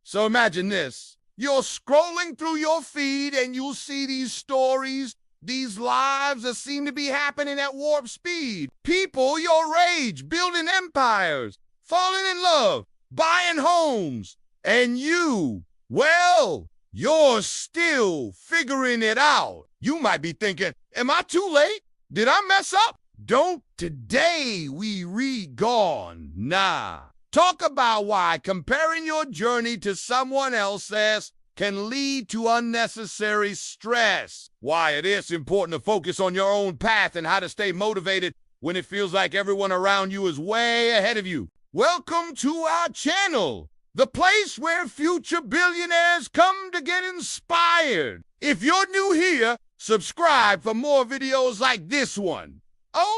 So imagine this. You're scrolling through your feed and you'll see these stories, these lives that seem to be happening at warp speed. People your age, building empires, falling in love, buying homes. And you, well, you're still figuring it out. You might be thinking, am I too late? Did I mess up? Don't today we read gone. Nah. Talk about why comparing your journey to someone else's can lead to unnecessary stress. Why it is important to focus on your own path and how to stay motivated when it feels like everyone around you is way ahead of you. Welcome to our channel, the place where future billionaires come to get inspired. If you're new here, subscribe for more videos like this one.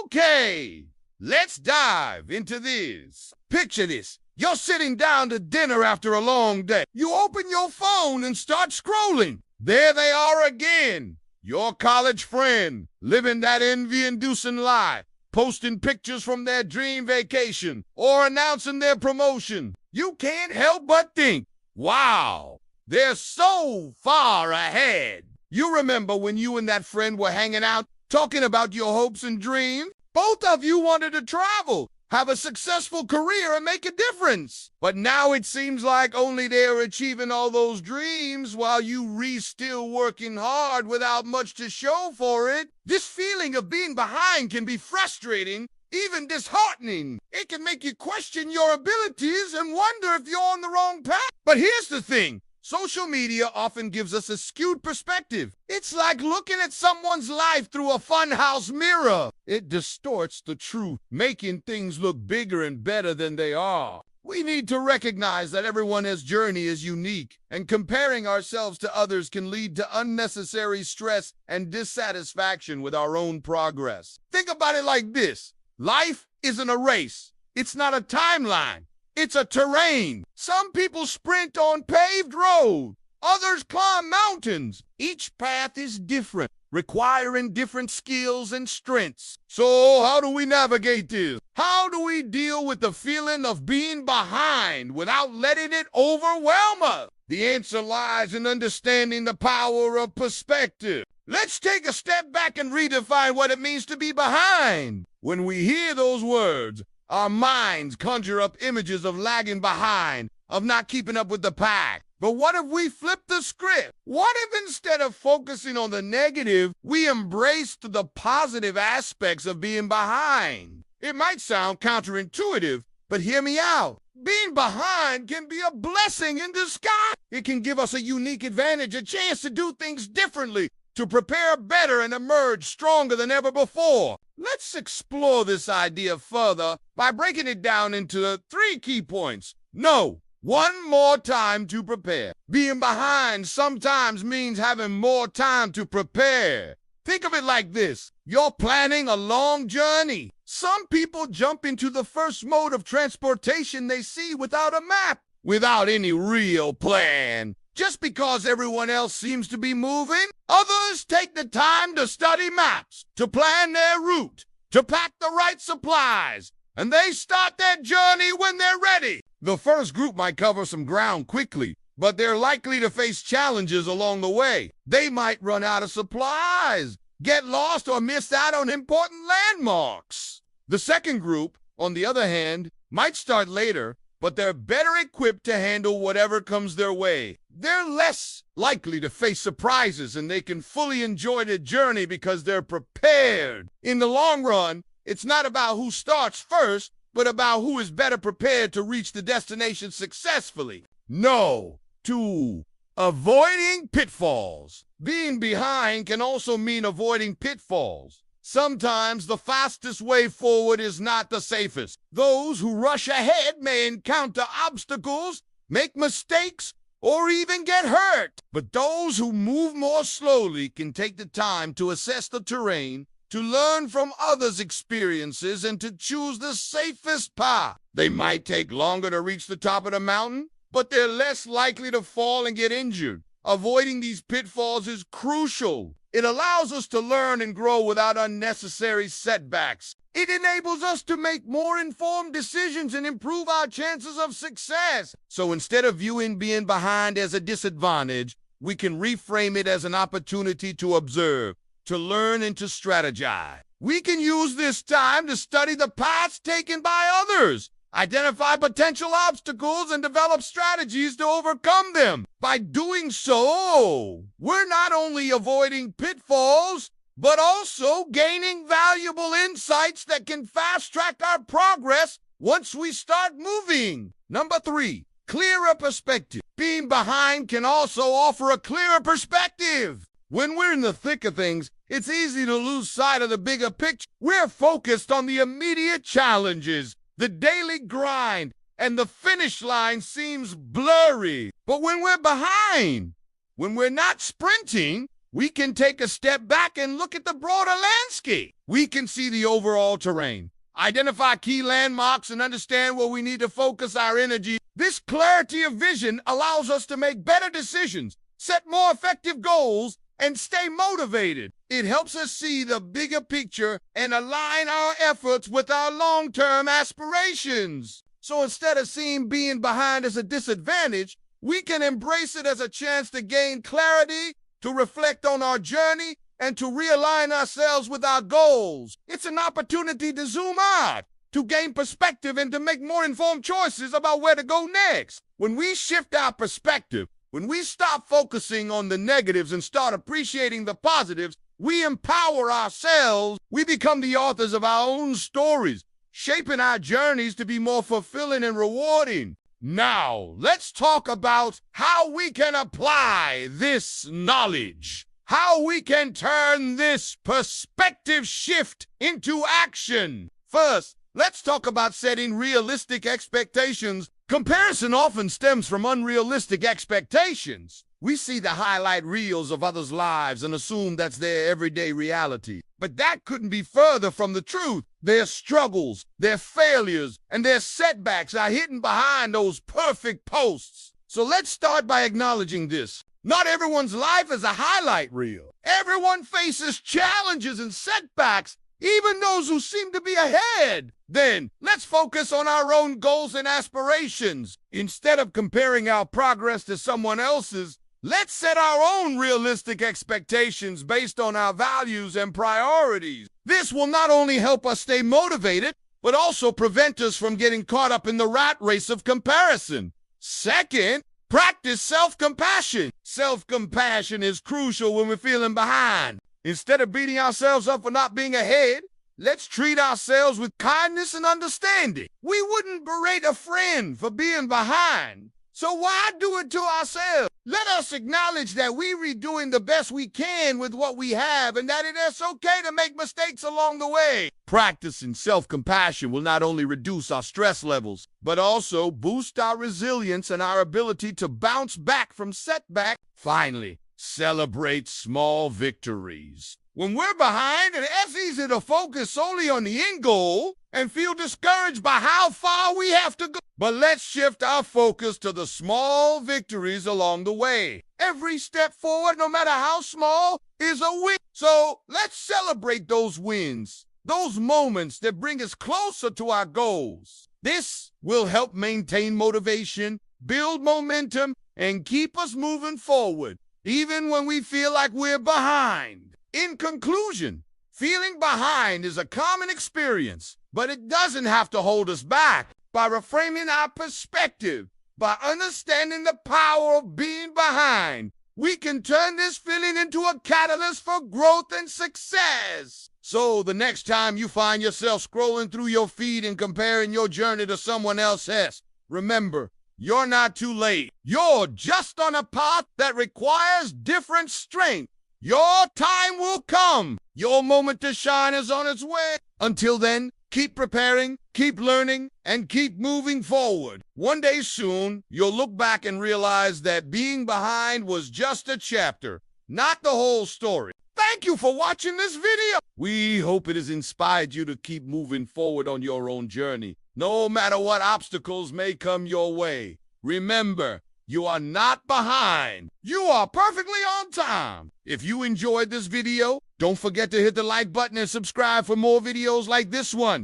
Okay, let's dive into this. Picture this. You're sitting down to dinner after a long day. You open your phone and start scrolling. There they are again. Your college friend, living that envy-inducing life, posting pictures from their dream vacation or announcing their promotion. You can't help but think, wow, they're so far ahead. You remember when you and that friend were hanging out, talking about your hopes and dreams? Both of you wanted to travel, have a successful career, and make a difference. But now it seems like only they're achieving all those dreams while you still working hard without much to show for it. This feeling of being behind can be frustrating, even disheartening. It can make you question your abilities and wonder if you're on the wrong path. But here's the thing. Social media often gives us a skewed perspective. It's like looking at someone's life through a funhouse mirror. It distorts the truth, making things look bigger and better than they are. We need to recognize that everyone's journey is unique, and comparing ourselves to others can lead to unnecessary stress and dissatisfaction with our own progress. Think about it like this. Life isn't a race. It's not a timeline. It's a terrain. Some people sprint on paved roads. Others climb mountains. Each path is different, requiring different skills and strengths. So how do we navigate this? How do we deal with the feeling of being behind without letting it overwhelm us? The answer lies in understanding the power of perspective. Let's take a step back and redefine what it means to be behind. When we hear those words, our minds conjure up images of lagging behind, of not keeping up with the pack. But what if we flip the script? What if instead of focusing on the negative, we embraced the positive aspects of being behind? It might sound counterintuitive, but hear me out. Being behind can be a blessing in disguise. It can give us a unique advantage, a chance to do things differently, to prepare better and emerge stronger than ever before. Let's explore this idea further by breaking it down into 3 key points. No, one more time to prepare. Being behind sometimes means having more time to prepare. Think of it like this. You're planning a long journey. Some people jump into the first mode of transportation they see without a map, without any real plan. Just because everyone else seems to be moving, others take the time to study maps, to plan their route, to pack the right supplies, and they start their journey when they're ready. The first group might cover some ground quickly, but they're likely to face challenges along the way. They might run out of supplies, get lost, or miss out on important landmarks. The second group, on the other hand, might start later, but they're better equipped to handle whatever comes their way. They're less likely to face surprises, and they can fully enjoy the journey because they're prepared. In the long run, it's not about who starts first, but about who is better prepared to reach the destination successfully. No to avoiding pitfalls. Being behind can also mean avoiding pitfalls. Sometimes the fastest way forward is not the safest. Those who rush ahead may encounter obstacles, make mistakes, or even get hurt. But those who move more slowly can take the time to assess the terrain, to learn from others' experiences, and to choose the safest path. They might take longer to reach the top of the mountain, but they're less likely to fall and get injured. Avoiding these pitfalls is crucial. It allows us to learn and grow without unnecessary setbacks. It enables us to make more informed decisions and improve our chances of success. So instead of viewing being behind as a disadvantage, we can reframe it as an opportunity to observe, to learn, and to strategize. We can use this time to study the paths taken by others, identify potential obstacles, and develop strategies to overcome them. By doing so, we're not only avoiding pitfalls, but also gaining valuable insights that can fast-track our progress once we start moving. Number 3, clearer perspective. Being behind can also offer a clearer perspective. When we're in the thick of things, it's easy to lose sight of the bigger picture. We're focused on the immediate challenges, the daily grind, and the finish line seems blurry. But when we're behind, when we're not sprinting, we can take a step back and look at the broader landscape. We can see the overall terrain, identify key landmarks, and understand where we need to focus our energy. This clarity of vision allows us to make better decisions, set more effective goals, and stay motivated. It helps us see the bigger picture and align our efforts with our long-term aspirations. So instead of seeing being behind as a disadvantage, we can embrace it as a chance to gain clarity, to reflect on our journey, and to realign ourselves with our goals. It's an opportunity to zoom out, to gain perspective, and to make more informed choices about where to go next. When we shift our perspective, when we stop focusing on the negatives and start appreciating the positives, we empower ourselves. We become the authors of our own stories, shaping our journeys to be more fulfilling and rewarding. Now, let's talk about how we can apply this knowledge, how we can turn this perspective shift into action. First, let's talk about setting realistic expectations. Comparison often stems from unrealistic expectations. We see the highlight reels of others' lives and assume that's their everyday reality. But that couldn't be further from the truth. Their struggles, their failures, and their setbacks are hidden behind those perfect posts. So let's start by acknowledging this. Not everyone's life is a highlight reel. Everyone faces challenges and setbacks, even those who seem to be ahead. Then, let's focus on our own goals and aspirations. Instead of comparing our progress to someone else's, let's set our own realistic expectations based on our values and priorities. This will not only help us stay motivated, but also prevent us from getting caught up in the rat race of comparison. Second, practice self-compassion. Self-compassion is crucial when we're feeling behind. Instead of beating ourselves up for not being ahead, let's treat ourselves with kindness and understanding. We wouldn't berate a friend for being behind, so why do it to ourselves? Let us acknowledge that we're doing the best we can with what we have and that it is okay to make mistakes along the way. Practicing self-compassion will not only reduce our stress levels, but also boost our resilience and our ability to bounce back from setbacks. Finally, celebrate small victories. When we're behind, it's easy to focus solely on the end goal and feel discouraged by how far we have to go. But let's shift our focus to the small victories along the way. Every step forward, no matter how small, is a win. So let's celebrate those wins, those moments that bring us closer to our goals. This will help maintain motivation, build momentum, and keep us moving forward, even when we feel like we're behind. In conclusion, feeling behind is a common experience, but it doesn't have to hold us back. By reframing our perspective, by understanding the power of being behind, we can turn this feeling into a catalyst for growth and success. So the next time you find yourself scrolling through your feed and comparing your journey to someone else's, remember, you're not too late. You're just on a path that requires different strength. Your time will come. Your moment to shine is on its way. Until then, keep preparing, keep learning, and keep moving forward. One day soon, you'll look back and realize that being behind was just a chapter, not the whole story. Thank you for watching this video. We hope it has inspired you to keep moving forward on your own journey, no matter what obstacles may come your way. Remember, You are not behind. You are perfectly on time. If you enjoyed this video, don't forget to hit the like button and subscribe for more videos like this one.